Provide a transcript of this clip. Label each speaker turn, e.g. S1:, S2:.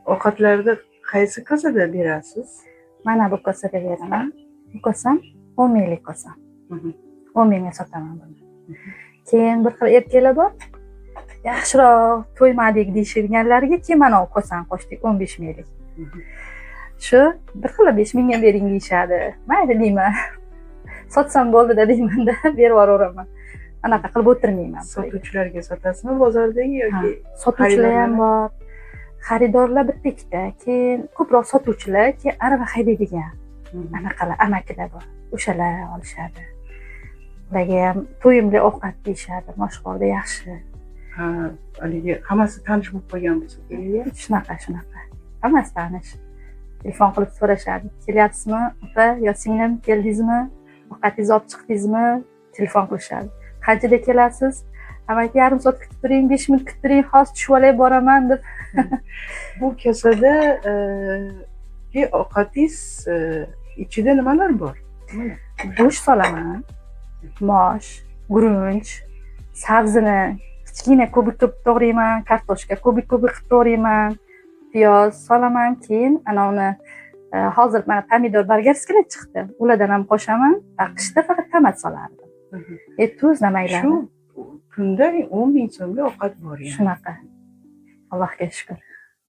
S1: Ovqatlarda qaysi kosada berasiz?
S2: Mana bu kosada beraman. Bu kosam 10 minglik kosam. 10 mingga sotaman buni. Keyin bir xil erkaklar bor. Yaxshiroq to'ymadik deyishganlarga keyin mana bu kosani qo'shdik 15 minglik. Shu bir xil 5 mingga bering deyishadi. Mayli deyman. Sotsam bo'ldi-da deyman-da, berib yuboraman. Anaqa qilib o'tirmayman.
S1: Sotuvchilarga sotasizmi bozordagi yoki
S2: sotuvchilar ham bor. Xaridorlar bitta ikkita, keyin ko'proq sotuvchilar, keyin arava haydaydigan anaqalar, amakilar bor. O'shalar olishadi. Ularga ham to'yimli ovqat deyishadi, mashhurda yaxshi.
S1: Ha, haligi hammasi tanish bo'lib qolgan bo'lsa kerak.
S2: Shunaqa. Hammasi tanish. Telefon qilib so'rashadi. Kelyapsizmi? Opa, yo singlim keldingizmi? Ovqatingizni olib chiqdingizmi? Telefon qilishadi. Qanchada kelasiz? Amaki yarim soat kutib turing, 5 minut kutib turing, hozir tushib olay boraman deb.
S1: Bu kosada ovqatingiz ichida nimalar bor?
S2: Go'sht solaman, mosh, gurunch, sabzini kichkina kubik qilib to'g'rayman, kartoshka kubik qilib to'g'rayman, piyoz solaman, keyin ana uni hozir mana pomidor bolgarskilar chiqdi. Ulardan ham qo'shaman. Qishda faqat tomat solardim. Tuz nimalar.
S1: Shu kunda 10 ming so'mga ovqat bor yani.
S2: Shunaqa. Allohga shukr.